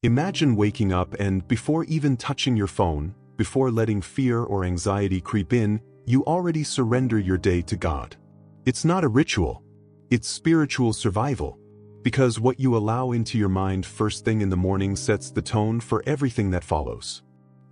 Imagine waking up and before even touching your phone, before letting fear or anxiety creep in, you already surrender your day to God. It's not a ritual. It's spiritual survival. Because what you allow into your mind first thing in the morning sets the tone for everything that follows.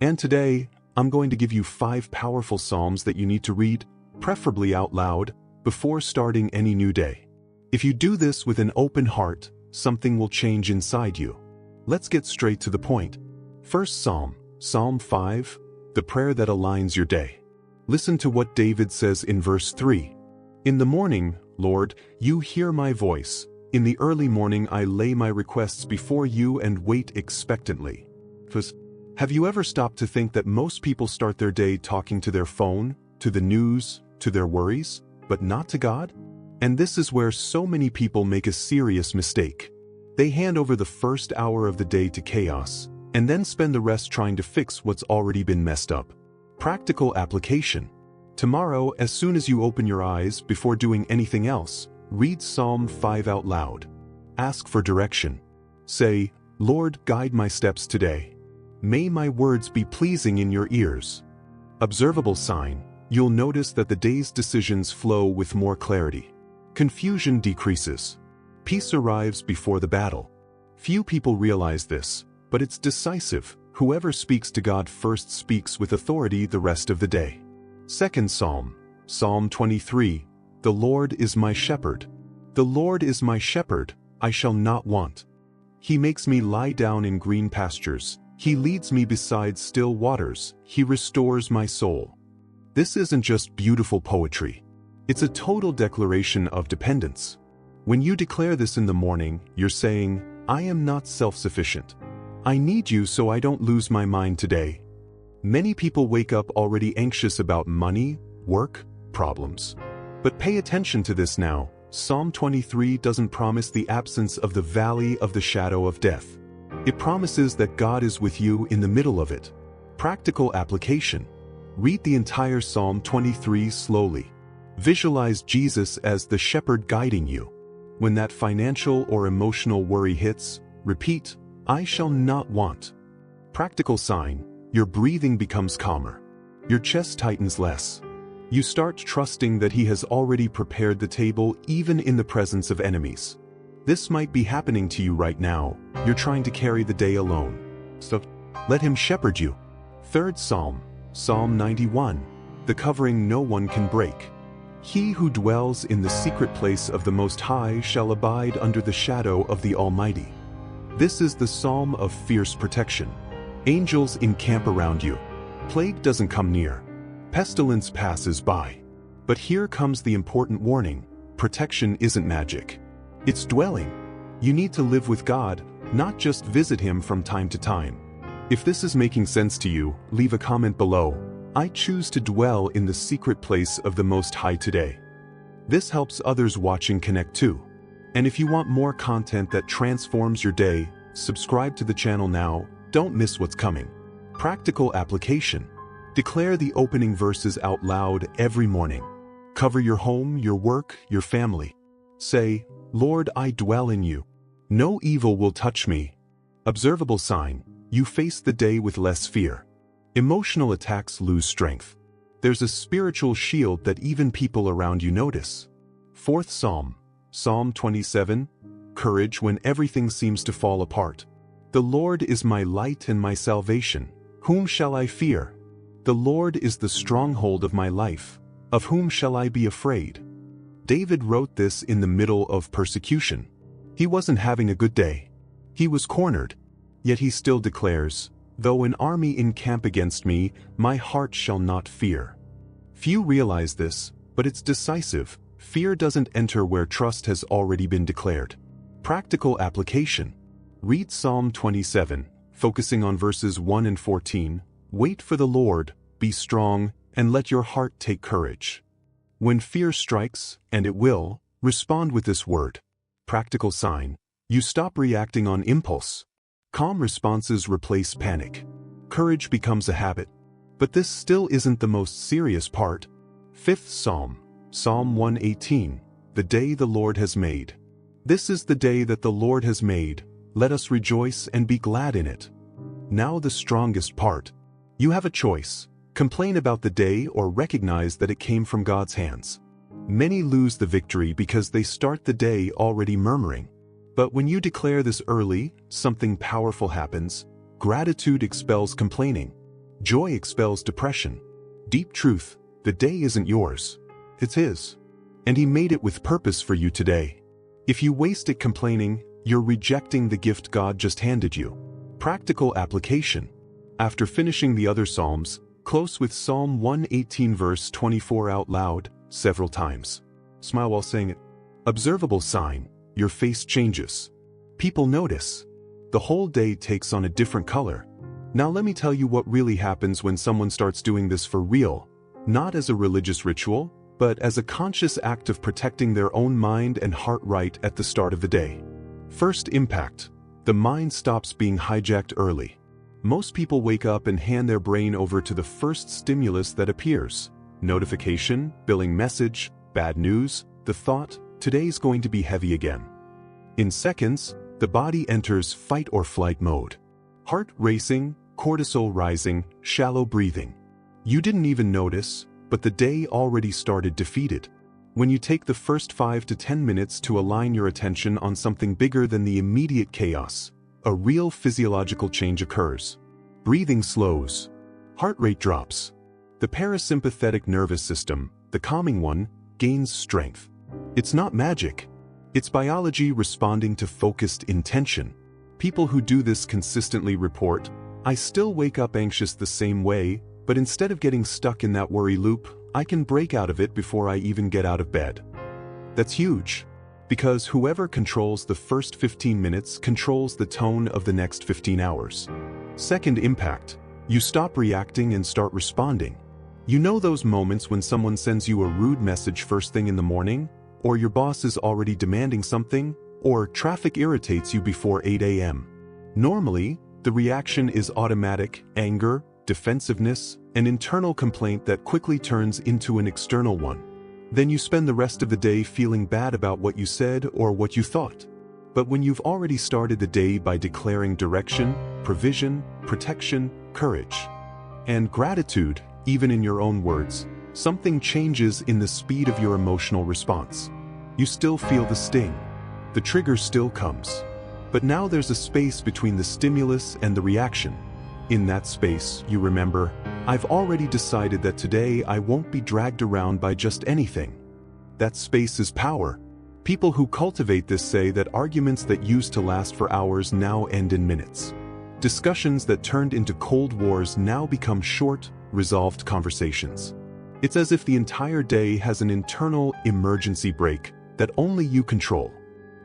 And today, I'm going to give you 5 powerful psalms that you need to read, preferably out loud, before starting any new day. If you do this with an open heart, something will change inside you. Let's get straight to the point. First Psalm, Psalm 5, the prayer that aligns your day. Listen to what David says in verse 3. In the morning, Lord, you hear my voice. In the early morning I lay my requests before you and wait expectantly. Have you ever stopped to think that most people start their day talking to their phone, to the news, to their worries, but not to God? And this is where so many people make a serious mistake. They hand over the first hour of the day to chaos, and then spend the rest trying to fix what's already been messed up. Practical application. Tomorrow, as soon as you open your eyes, before doing anything else, read Psalm 5 out loud. Ask for direction. Say, Lord, guide my steps today. May my words be pleasing in your ears. Observable sign, you'll notice that the day's decisions flow with more clarity. Confusion decreases. Peace arrives before the battle. Few people realize this, but it's decisive. Whoever speaks to God first speaks with authority the rest of the day. Second Psalm, Psalm 23. The Lord is my shepherd. The Lord is my shepherd, I shall not want. He makes me lie down in green pastures. He leads me beside still waters. He restores my soul. This isn't just beautiful poetry. It's a total declaration of dependence. When you declare this in the morning, you're saying, I am not self-sufficient. I need you so I don't lose my mind today. Many people wake up already anxious about money, work, problems. But pay attention to this now. Psalm 23 doesn't promise the absence of the valley of the shadow of death. It promises that God is with you in the middle of it. Practical application. Read the entire Psalm 23 slowly. Visualize Jesus as the shepherd guiding you. When that financial or emotional worry hits, repeat, I shall not want. Practical sign, your breathing becomes calmer. Your chest tightens less. You start trusting that He has already prepared the table even in the presence of enemies. This might be happening to you right now. You're trying to carry the day alone. So, let Him shepherd you. Third Psalm, Psalm 91. The covering no one can break. He who dwells in the secret place of the Most High shall abide under the shadow of the Almighty. This is the psalm of fierce protection. Angels encamp around you. Plague doesn't come near. Pestilence passes by. But here comes the important warning. Protection isn't magic. It's dwelling. You need to live with God, not just visit Him from time to time. If this is making sense to you, leave a comment below. I choose to dwell in the secret place of the Most High today. This helps others watching connect too. And if you want more content that transforms your day, subscribe to the channel now. Don't miss what's coming. Practical application. Declare the opening verses out loud every morning. Cover your home, your work, your family. Say, Lord, I dwell in you. No evil will touch me. Observable sign, you face the day with less fear. Emotional attacks lose strength. There's a spiritual shield that even people around you notice. Fourth Psalm, Psalm 27. Courage when everything seems to fall apart. The Lord is my light and my salvation. Whom shall I fear? The Lord is the stronghold of my life. Of whom shall I be afraid? David wrote this in the middle of persecution. He wasn't having a good day. He was cornered. Yet he still declares, though an army encamp against me, my heart shall not fear. Few realize this, but it's decisive. Fear doesn't enter where trust has already been declared. Practical application. Read Psalm 27, focusing on verses 1 and 14. Wait for the Lord, be strong, and let your heart take courage. When fear strikes, and it will, respond with this word. Practical sign. You stop reacting on impulse. Calm responses replace panic. Courage becomes a habit. But this still isn't the most serious part. Fifth Psalm, Psalm 118. The day the Lord has made. This is the day that the Lord has made. Let us rejoice and be glad in it. Now the strongest part. You have a choice: complain about the day or recognize that it came from God's hands. Many lose the victory because they start the day already murmuring. But when you declare this early, something powerful happens. Gratitude expels complaining. Joy expels depression. Deep truth: the day isn't yours. It's His. And He made it with purpose for you today. If you waste it complaining, you're rejecting the gift God just handed you. Practical application. After finishing the other Psalms, close with Psalm 118 verse 24 out loud, several times. Smile while saying it. Observable sign: your face changes. People notice. The whole day takes on a different color. Now let me tell you what really happens when someone starts doing this for real, not as a religious ritual, but as a conscious act of protecting their own mind and heart right at the start of the day. First impact: the mind stops being hijacked early. Most people wake up and hand their brain over to the first stimulus that appears. Notification, billing message, bad news, the thought, today's going to be heavy again. In seconds, the body enters fight or flight mode. Heart racing, cortisol rising, shallow breathing. You didn't even notice, but the day already started defeated. When you take the first 5 to 10 minutes to align your attention on something bigger than the immediate chaos, a real physiological change occurs. Breathing slows. Heart rate drops. The parasympathetic nervous system, the calming one, gains strength. It's not magic. It's biology responding to focused intention. People who do this consistently report, "I still wake up anxious the same way, but instead of getting stuck in that worry loop, I can break out of it before I even get out of bed." That's huge, because whoever controls the first 15 minutes controls the tone of the next 15 hours. Second impact: you stop reacting and start responding. You know those moments when someone sends you a rude message first thing in the morning, or your boss is already demanding something, or traffic irritates you before 8 a.m. Normally, the reaction is automatic: anger, defensiveness, an internal complaint that quickly turns into an external one. Then you spend the rest of the day feeling bad about what you said or what you thought. But when you've already started the day by declaring direction, provision, protection, courage, and gratitude, even in your own words, something changes in the speed of your emotional response. You still feel the sting. The trigger still comes. But now there's a space between the stimulus and the reaction. In that space, you remember, I've already decided that today I won't be dragged around by just anything. That space is power. People who cultivate this say that arguments that used to last for hours now end in minutes. Discussions that turned into cold wars now become short, resolved conversations. It's as if the entire day has an internal emergency brake that only you control.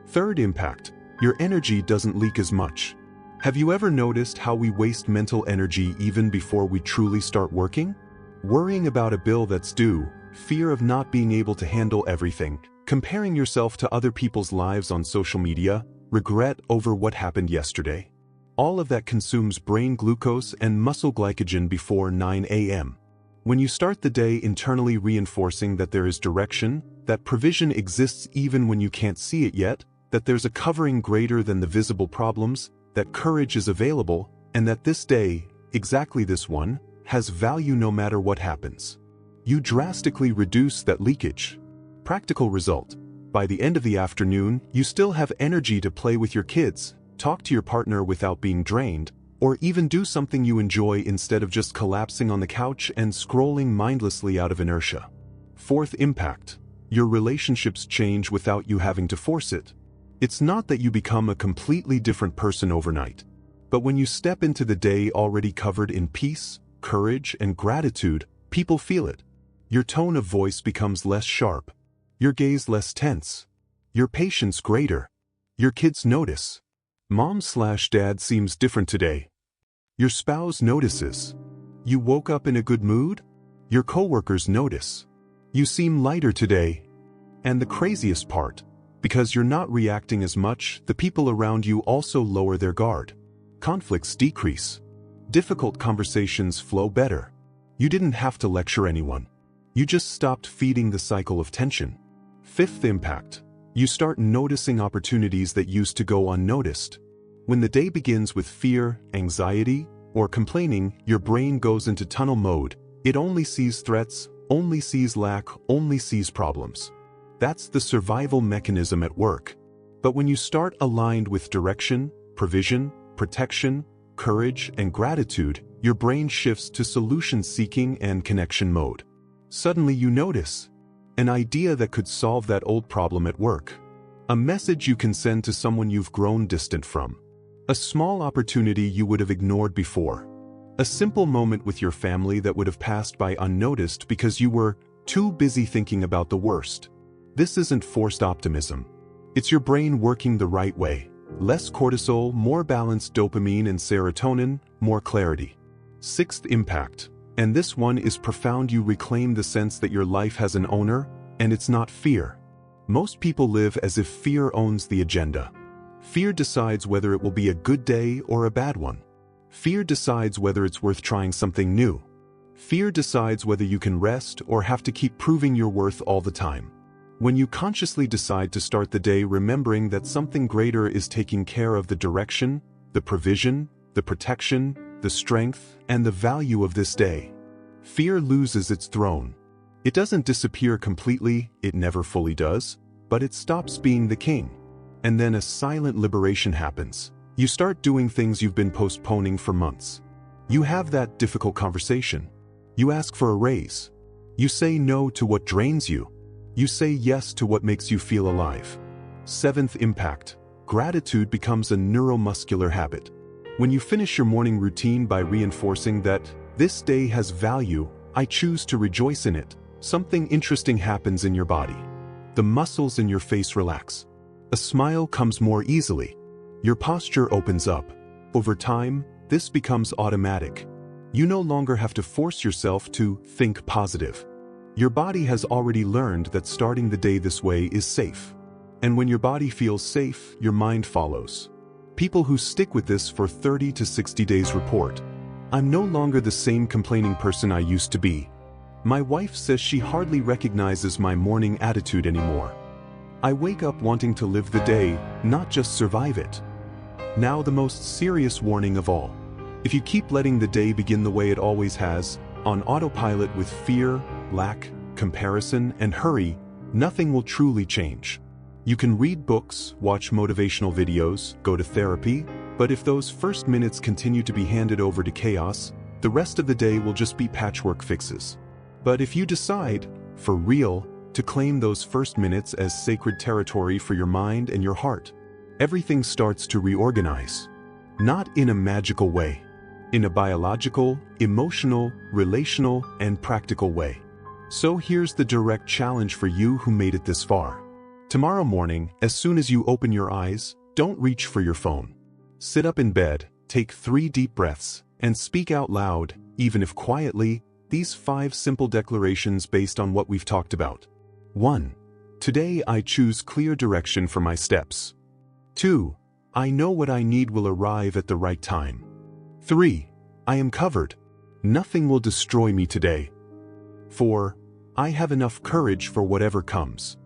Third impact: your energy doesn't leak as much. Have you ever noticed how we waste mental energy even before we truly start working? Worrying about a bill that's due, fear of not being able to handle everything, comparing yourself to other people's lives on social media, regret over what happened yesterday. All of that consumes brain glucose and muscle glycogen before 9 a.m. When you start the day internally reinforcing that there is direction, that provision exists even when you can't see it yet, that there's a covering greater than the visible problems, that courage is available, and that this day, exactly this one, has value no matter what happens, you drastically reduce that leakage. Practical result: by the end of the afternoon, you still have energy to play with your kids, talk to your partner without being drained, or even do something you enjoy instead of just collapsing on the couch and scrolling mindlessly out of inertia. Fourth impact: your relationships change without you having to force it. It's not that you become a completely different person overnight, but when you step into the day already covered in peace, courage, and gratitude, people feel it. Your tone of voice becomes less sharp, your gaze less tense, your patience greater. Your kids notice. Mom/dad seems different today. Your spouse notices. You woke up in a good mood? Your coworkers notice. You seem lighter today. And the craziest part, because you're not reacting as much, the people around you also lower their guard. Conflicts decrease. Difficult conversations flow better. You didn't have to lecture anyone. You just stopped feeding the cycle of tension. Fifth impact: you start noticing opportunities that used to go unnoticed. When the day begins with fear, anxiety, or complaining, your brain goes into tunnel mode. It only sees threats, only sees lack, only sees problems. That's the survival mechanism at work. But when you start aligned with direction, provision, protection, courage, and gratitude, your brain shifts to solution-seeking and connection mode. Suddenly you notice an idea that could solve that old problem at work. A message you can send to someone you've grown distant from. A small opportunity you would have ignored before. A simple moment with your family that would have passed by unnoticed because you were too busy thinking about the worst. This isn't forced optimism. It's your brain working the right way. Less cortisol, more balanced dopamine and serotonin, more clarity. Sixth impact. And this one is profound. You reclaim the sense that your life has an owner, and it's not fear. Most people live as if fear owns the agenda. Fear decides whether it will be a good day or a bad one. Fear decides whether it's worth trying something new. Fear decides whether you can rest or have to keep proving your worth all the time. When you consciously decide to start the day remembering that something greater is taking care of the direction, the provision, the protection, the strength, and the value of this day, fear loses its throne. It doesn't disappear completely, it never fully does, but it stops being the king. And then a silent liberation happens. You start doing things you've been postponing for months. You have that difficult conversation. You ask for a raise. You say no to what drains you. You say yes to what makes you feel alive. Seventh impact. Gratitude becomes a neuromuscular habit. When you finish your morning routine by reinforcing that this day has value, I choose to rejoice in it, something interesting happens in your body. The muscles in your face relax. A smile comes more easily. Your posture opens up. Over time, this becomes automatic. You no longer have to force yourself to think positive. Your body has already learned that starting the day this way is safe. And when your body feels safe, your mind follows. People who stick with this for 30 to 60 days report, I'm no longer the same complaining person I used to be. My wife says she hardly recognizes my morning attitude anymore. I wake up wanting to live the day, not just survive it. Now the most serious warning of all. If you keep letting the day begin the way it always has, on autopilot with fear, lack, comparison, and hurry, nothing will truly change. You can read books, watch motivational videos, go to therapy, but if those first minutes continue to be handed over to chaos, the rest of the day will just be patchwork fixes. But if you decide, for real, to claim those first minutes as sacred territory for your mind and your heart, everything starts to reorganize. Not in a magical way. In a biological, emotional, relational, and practical way. So here's the direct challenge for you who made it this far. Tomorrow morning, as soon as you open your eyes, don't reach for your phone. Sit up in bed, take 3 deep breaths, and speak out loud, even if quietly, these 5 simple declarations based on what we've talked about. 1. Today I choose clear direction for my steps. 2. I know what I need will arrive at the right time. 3. I am covered. Nothing will destroy me today. 4. I have enough courage for whatever comes.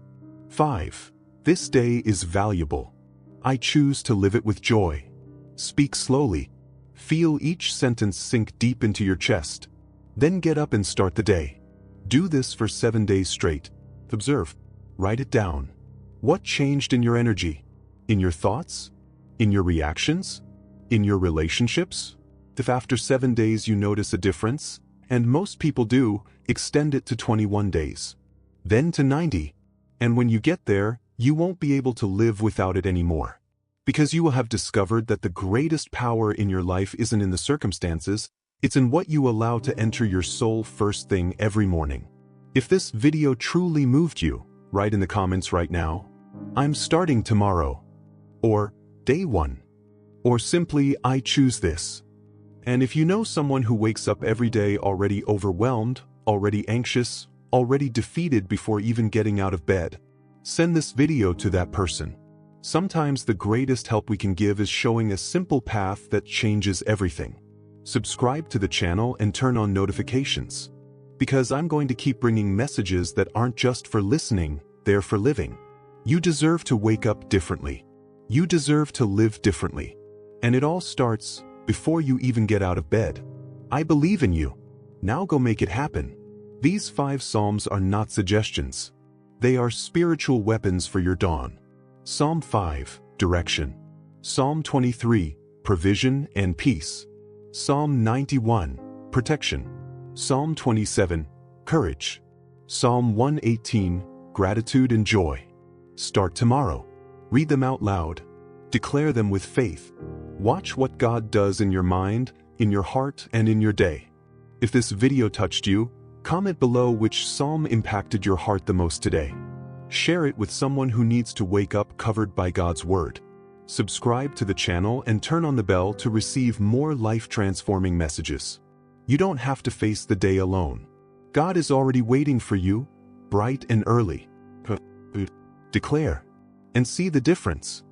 5. This day is valuable. I choose to live it with joy. Speak slowly. Feel each sentence sink deep into your chest. Then get up and start the day. Do this for 7 days straight. Observe. Write it down. What changed in your energy? In your thoughts? In your reactions? In your relationships? If after 7 days you notice a difference, and most people do, extend it to 21 days. Then to 90. And when you get there, you won't be able to live without it anymore. Because you will have discovered that the greatest power in your life isn't in the circumstances, it's in what you allow to enter your soul first thing every morning. If this video truly moved you, write in the comments right now, I'm starting tomorrow. Or, day 1. Or simply, I choose this. And if you know someone who wakes up every day already overwhelmed, already anxious, already defeated before even getting out of bed, send this video to that person. Sometimes the greatest help we can give is showing a simple path that changes everything. Subscribe to the channel and turn on notifications. Because I'm going to keep bringing messages that aren't just for listening, they're for living. You deserve to wake up differently. You deserve to live differently. And it all starts before you even get out of bed. I believe in you. Now go make it happen. These 5 Psalms are not suggestions. They are spiritual weapons for your dawn. Psalm 5, direction. Psalm 23, provision and peace. Psalm 91, protection. Psalm 27, courage. Psalm 118, gratitude and joy. Start tomorrow. Read them out loud. Declare them with faith. Watch what God does in your mind, in your heart, and in your day. If this video touched you, comment below which psalm impacted your heart the most today. Share it with someone who needs to wake up covered by God's Word. Subscribe to the channel and turn on the bell to receive more life-transforming messages. You don't have to face the day alone. God is already waiting for you, bright and early. Declare and see the difference.